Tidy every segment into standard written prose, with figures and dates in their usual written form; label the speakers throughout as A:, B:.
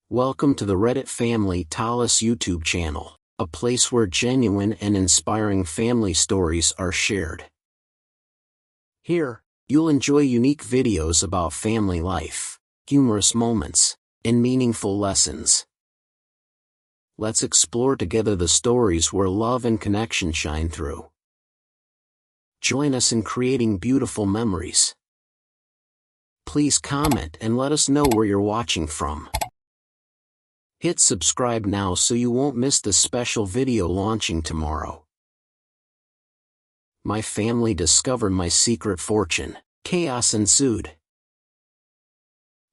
A: Welcome to the Reddit Family Tallis YouTube channel, a place where genuine and inspiring family stories are shared. Here, you'll enjoy unique videos about family life, humorous moments, and meaningful lessons. Let's explore together the stories where love and connection shine through. Join us in creating beautiful memories. Please comment and let us know where you're watching from. Hit subscribe now so you won't miss the special video launching tomorrow. My family discovered my secret fortune. Chaos ensued.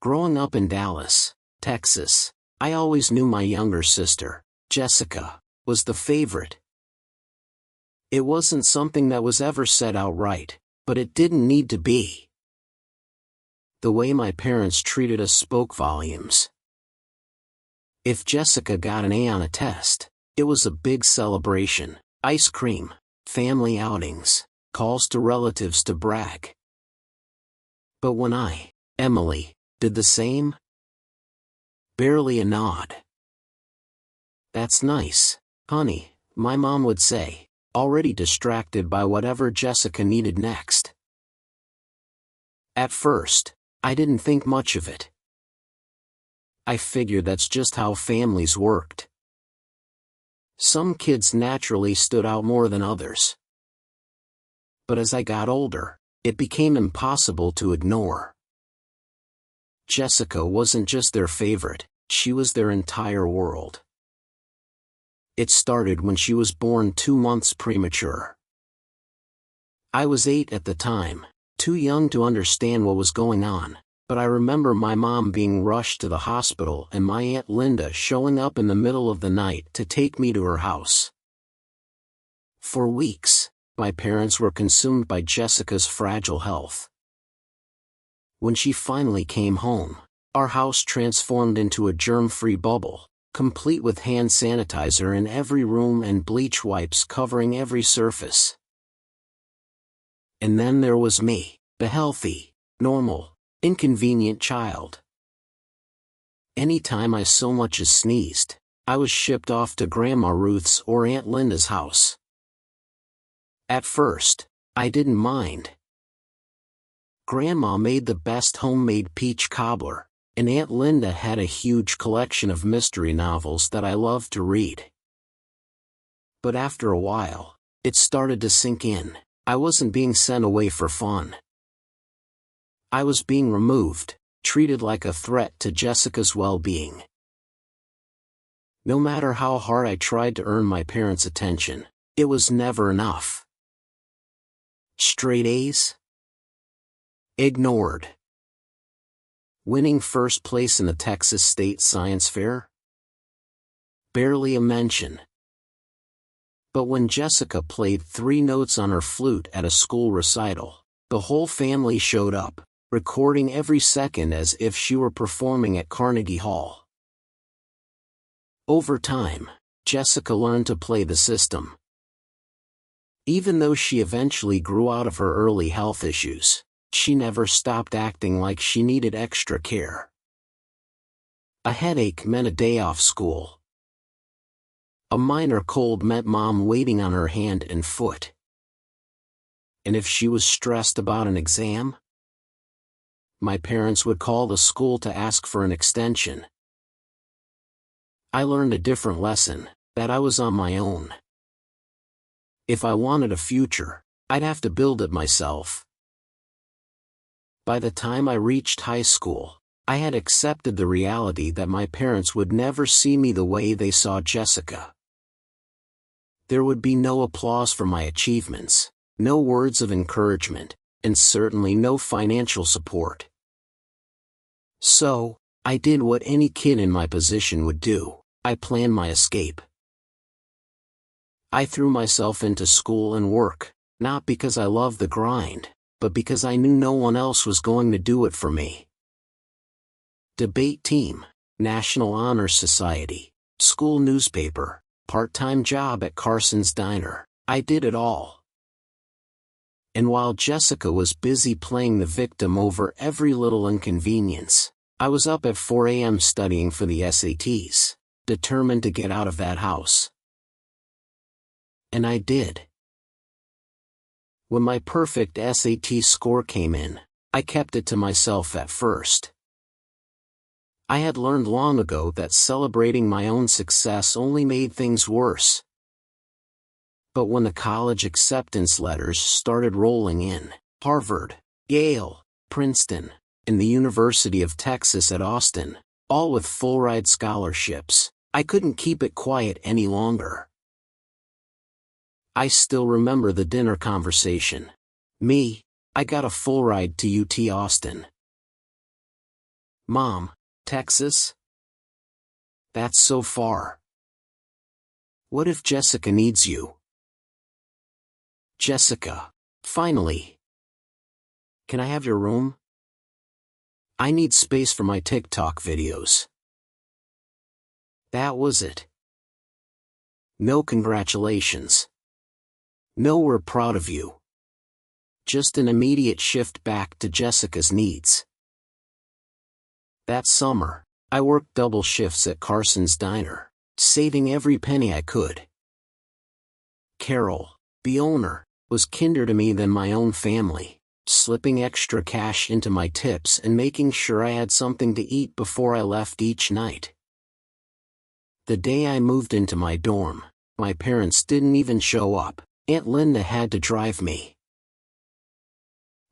A: Growing up in Dallas, Texas, I always knew my younger sister, Jessica, was the favorite. It wasn't something that was ever said outright, but it didn't need to be. The way my parents treated us spoke volumes. If Jessica got an A on a test, it was a big celebration: ice cream, family outings, calls to relatives to brag. But when Emily, did the same, barely a nod. "That's nice, honey," my mom would say, already distracted by whatever Jessica needed next. At first, I didn't think much of it. I figured that's just how families worked. Some kids naturally stood out more than others. But as I got older, it became impossible to ignore. Jessica wasn't just their favorite, she was their entire world. It started when she was born 2 months premature. I was 8 at the time, too young to understand what was going on. But I remember my mom being rushed to the hospital and my Aunt Linda showing up in the middle of the night to take me to her house. For weeks, my parents were consumed by Jessica's fragile health. When she finally came home, our house transformed into a germ-free bubble, complete with hand sanitizer in every room and bleach wipes covering every surface. And then there was me, the healthy, normal, inconvenient child. Anytime I so much as sneezed, I was shipped off to Grandma Ruth's or Aunt Linda's house. At first, I didn't mind. Grandma made the best homemade peach cobbler, and Aunt Linda had a huge collection of mystery novels that I loved to read. But after a while, it started to sink in. I wasn't being sent away for fun. I was being removed, treated like a threat to Jessica's well-being. No matter how hard I tried to earn my parents' attention, it was never enough. Straight A's? Ignored. Winning first place in the Texas State Science Fair? Barely a mention. But when Jessica played 3 notes on her flute at a school recital, the whole family showed up, recording every second as if she were performing at Carnegie Hall. Over time, Jessica learned to play the system. Even though she eventually grew out of her early health issues, she never stopped acting like she needed extra care. A headache meant a day off school. A minor cold meant mom waiting on her hand and foot. And if she was stressed about an exam, my parents would call the school to ask for an extension. I learned a different lesson, that I was on my own. If I wanted a future, I'd have to build it myself. By the time I reached high school, I had accepted the reality that my parents would never see me the way they saw Jessica. There would be no applause for my achievements, no words of encouragement, and certainly no financial support. So, I did what any kid in my position would do: I planned my escape. I threw myself into school and work, not because I loved the grind, but because I knew no one else was going to do it for me. Debate team, National Honor Society, school newspaper, part-time job at Carson's Diner, I did it all. And while Jessica was busy playing the victim over every little inconvenience, I was up at 4 a.m. studying for the SATs, determined to get out of that house. And I did. When my perfect SAT score came in, I kept it to myself at first. I had learned long ago that celebrating my own success only made things worse. But when the college acceptance letters started rolling in, Harvard, Yale, Princeton, and the University of Texas at Austin, all with full-ride scholarships, I couldn't keep it quiet any longer. I still remember the dinner conversation. I got a full ride to UT Austin. Mom, Texas? That's so far. What if Jessica needs you? Jessica, finally. Can I have your room? I need space for my TikTok videos. That was it. No congratulations. No, we're proud of you. Just an immediate shift back to Jessica's needs. That summer, I worked double shifts at Carson's Diner, saving every penny I could. Carol, the owner, was kinder to me than my own family, slipping extra cash into my tips and making sure I had something to eat before I left each night. The day I moved into my dorm, my parents didn't even show up. Aunt Linda had to drive me.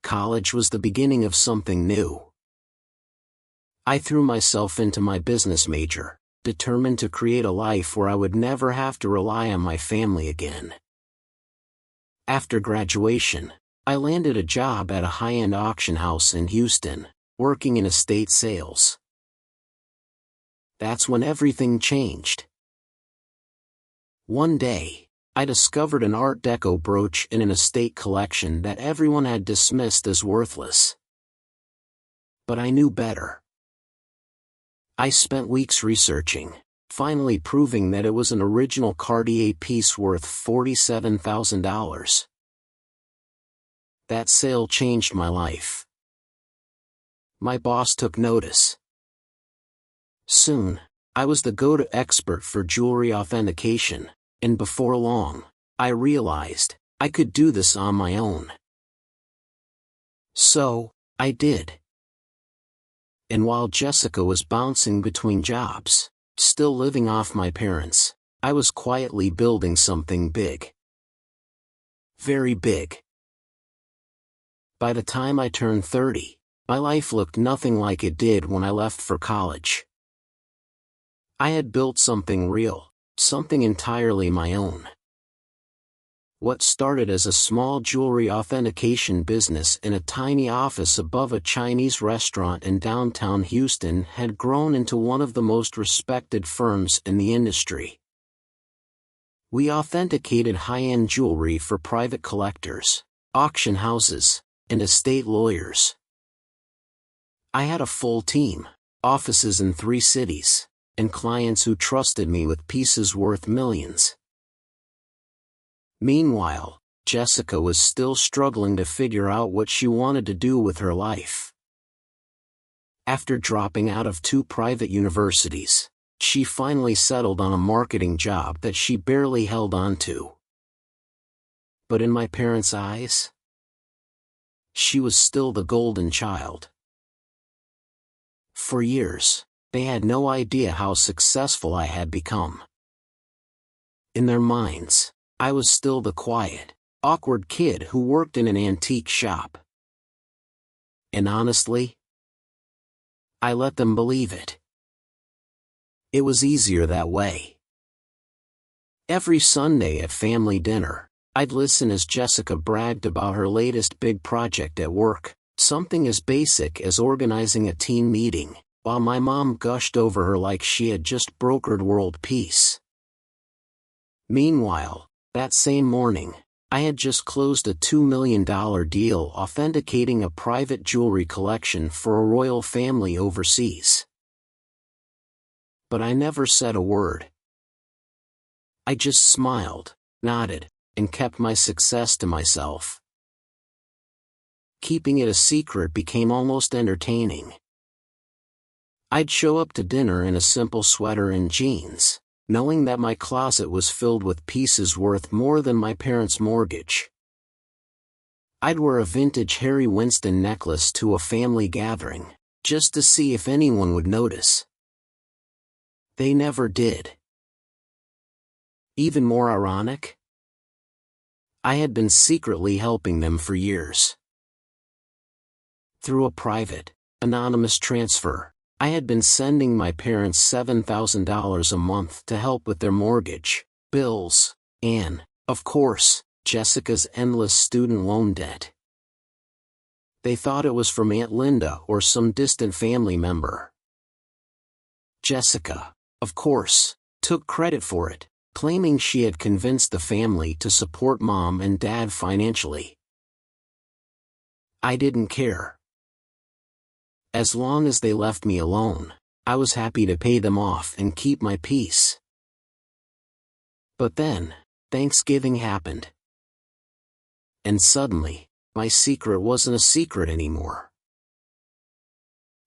A: College was the beginning of something new. I threw myself into my business major, determined to create a life where I would never have to rely on my family again. After graduation, I landed a job at a high-end auction house in Houston, working in estate sales. That's when everything changed. One day, I discovered an Art Deco brooch in an estate collection that everyone had dismissed as worthless. But I knew better. I spent weeks researching, finally proving that it was an original Cartier piece worth $47,000. That sale changed my life. My boss took notice. Soon, I was the go-to expert for jewelry authentication. And before long, I realized I could do this on my own. So, I did. And while Jessica was bouncing between jobs, still living off my parents, I was quietly building something big. Very big. By the time I turned 30, my life looked nothing like it did when I left for college. I had built something real. Something entirely my own. What started as a small jewelry authentication business in a tiny office above a Chinese restaurant in downtown Houston had grown into one of the most respected firms in the industry. We authenticated high-end jewelry for private collectors, auction houses, and estate lawyers. I had a full team, offices in 3 cities. And clients who trusted me with pieces worth millions. Meanwhile, Jessica was still struggling to figure out what she wanted to do with her life. After dropping out of 2 private universities, she finally settled on a marketing job that she barely held on to. But in my parents' eyes, she was still the golden child. For years, they had no idea how successful I had become. In their minds, I was still the quiet, awkward kid who worked in an antique shop. And honestly, I let them believe it. It was easier that way. Every Sunday at family dinner, I'd listen as Jessica bragged about her latest big project at work, something as basic as organizing a team meeting, while my mom gushed over her like she had just brokered world peace. Meanwhile, that same morning, I had just closed a $2 million deal authenticating a private jewelry collection for a royal family overseas. But I never said a word. I just smiled, nodded, and kept my success to myself. Keeping it a secret became almost entertaining. I'd show up to dinner in a simple sweater and jeans, knowing that my closet was filled with pieces worth more than my parents' mortgage. I'd wear a vintage Harry Winston necklace to a family gathering, just to see if anyone would notice. They never did. Even more ironic? I had been secretly helping them for years. Through a private, anonymous transfer, I had been sending my parents $7,000 a month to help with their mortgage, bills, and, of course, Jessica's endless student loan debt. They thought it was from Aunt Linda or some distant family member. Jessica, of course, took credit for it, claiming she had convinced the family to support Mom and Dad financially. I didn't care. As long as they left me alone, I was happy to pay them off and keep my peace. But then, Thanksgiving happened. And suddenly, my secret wasn't a secret anymore.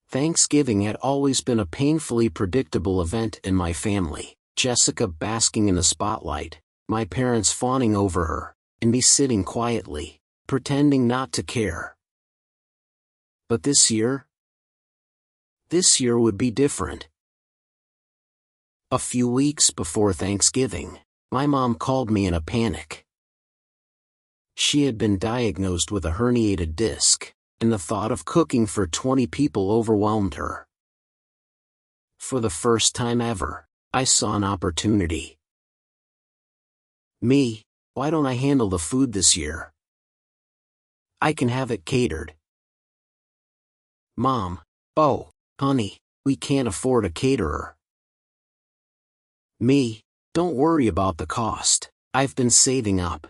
A: Thanksgiving had always been a painfully predictable event in my family, Jessica basking in the spotlight, my parents fawning over her, and me sitting quietly, pretending not to care. But this year would be different. A few weeks before Thanksgiving, my mom called me in a panic. She had been diagnosed with a herniated disc, and the thought of cooking for 20 people overwhelmed her. For the first time ever, I saw an opportunity. Me, why don't I handle the food this year? I can have it catered. Mom, oh, honey, we can't afford a caterer. Me, don't worry about the cost, I've been saving up.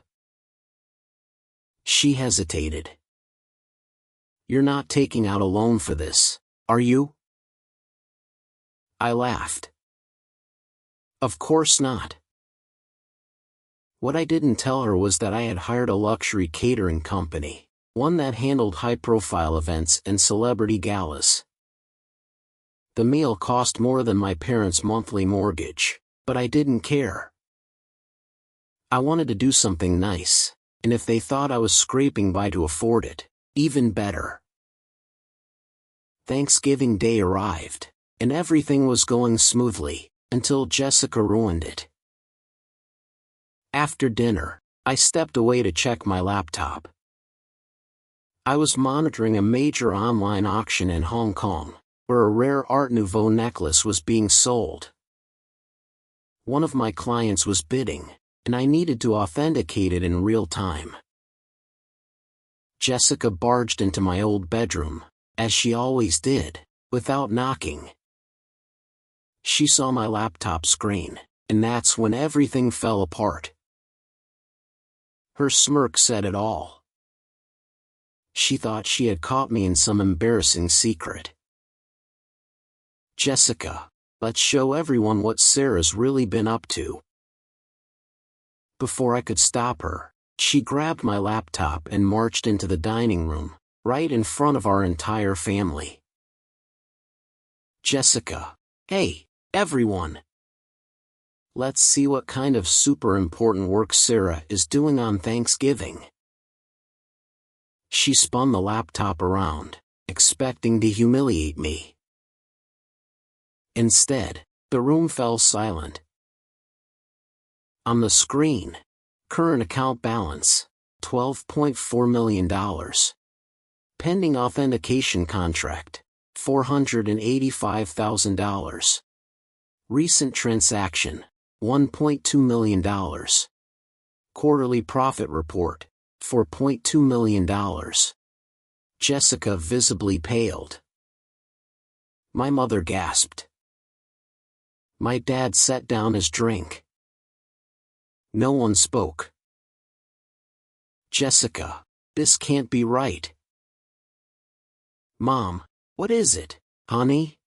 A: She hesitated. You're not taking out a loan for this, are you? I laughed. Of course not. What I didn't tell her was that I had hired a luxury catering company, one that handled high-profile events and celebrity galas. The meal cost more than my parents' monthly mortgage, but I didn't care. I wanted to do something nice, and if they thought I was scraping by to afford it, even better. Thanksgiving Day arrived, and everything was going smoothly, until Jessica ruined it. After dinner, I stepped away to check my laptop. I was monitoring a major online auction in Hong Kong, where a rare Art Nouveau necklace was being sold. One of my clients was bidding, and I needed to authenticate it in real time. Jessica barged into my old bedroom, as she always did, without knocking. She saw my laptop screen, and that's when everything fell apart. Her smirk said it all. She thought she had caught me in some embarrassing secret. Jessica, let's show everyone what Sarah's really been up to. Before I could stop her, she grabbed my laptop and marched into the dining room, right in front of our entire family. Jessica, hey, everyone! Let's see what kind of super important work Sarah is doing on Thanksgiving. She spun the laptop around, expecting to humiliate me. Instead, the room fell silent. On the screen, current account balance, $12.4 million. Pending authentication contract, $485,000. Recent transaction, $1.2 million. Quarterly profit report, $4.2 million. Jessica visibly paled. My mother gasped. My dad set down his drink. No one spoke. Jessica, this can't be right. Mom, what is it, honey?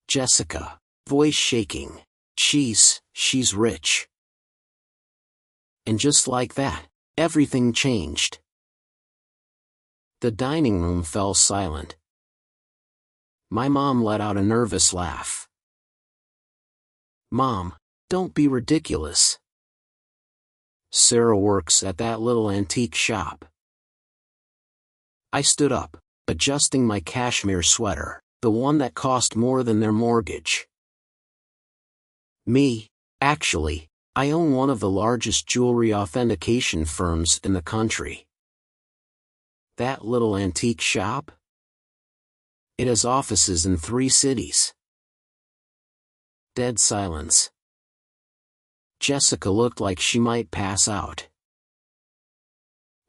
A: Jessica, voice shaking, she's rich. And just like that, everything changed. The dining room fell silent. My mom let out a nervous laugh. Mom, don't be ridiculous. Sarah works at that little antique shop. I stood up, adjusting my cashmere sweater, the one that cost more than their mortgage. Me, actually, I own one of the largest jewelry authentication firms in the country. That little antique shop? It has offices in 3 cities. Dead silence. Jessica looked like she might pass out.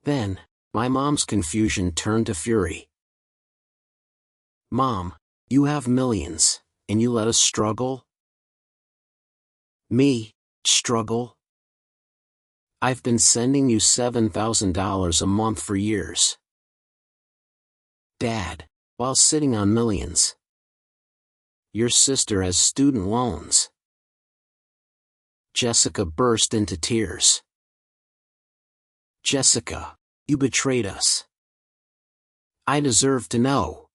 A: Then, my mom's confusion turned to fury. Mom, you have millions, and you let us struggle? Me, struggle? I've been sending you $7,000 a month for years. Dad, while sitting on millions. Your sister has student loans. Jessica burst into tears. Jessica, you betrayed us. I deserve to know.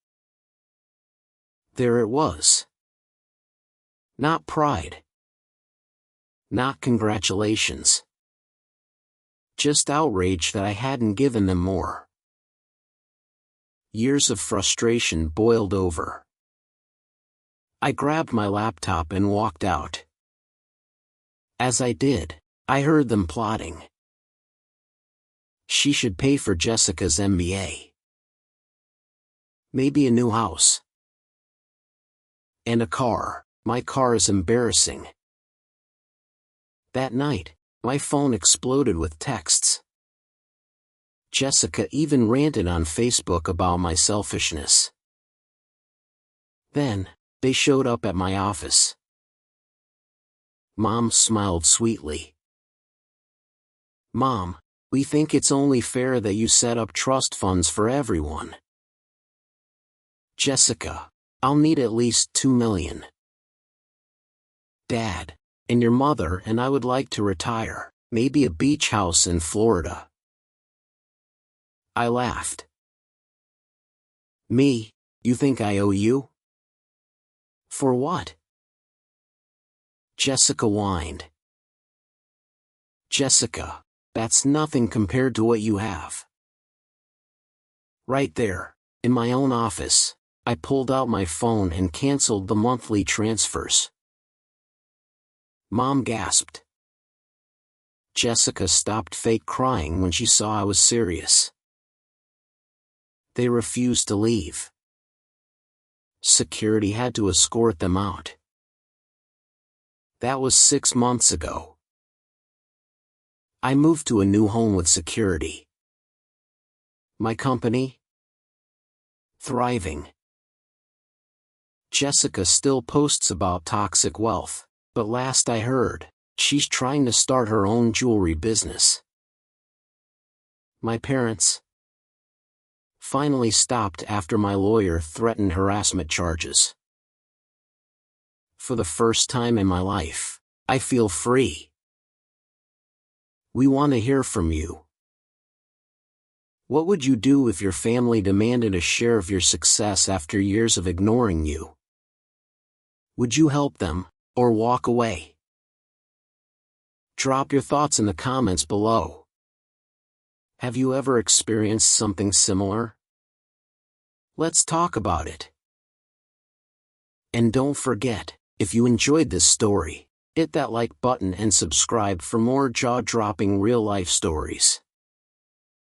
A: There it was. Not pride. Not congratulations. Just outrage that I hadn't given them more. Years of frustration boiled over. I grabbed my laptop and walked out. As I did, I heard them plotting. She should pay for Jessica's MBA. Maybe a new house. And a car. My car is embarrassing. That night, my phone exploded with texts. Jessica even ranted on Facebook about my selfishness. Then, they showed up at my office. Mom smiled sweetly. Mom, we think it's only fair that you set up trust funds for everyone. Jessica, I'll need at least $2 million. Dad, and your mother and I would like to retire, maybe a beach house in Florida. I laughed. Me, you think I owe you? For what? Jessica whined. Jessica, that's nothing compared to what you have. Right there, in my own office, I pulled out my phone and canceled the monthly transfers. Mom gasped. Jessica stopped fake crying when she saw I was serious. They refused to leave. Security had to escort them out. That was 6 months ago. I moved to a new home with security. My company? Thriving. Jessica still posts about toxic wealth, but last I heard, she's trying to start her own jewelry business. My parents finally stopped after my lawyer threatened harassment charges. For the first time in my life, I feel free. We want to hear from you. What would you do if your family demanded a share of your success after years of ignoring you? Would you help them, or walk away? Drop your thoughts in the comments below. Have you ever experienced something similar? Let's talk about it. And don't forget, if you enjoyed this story, hit that like button and subscribe for more jaw-dropping real-life stories.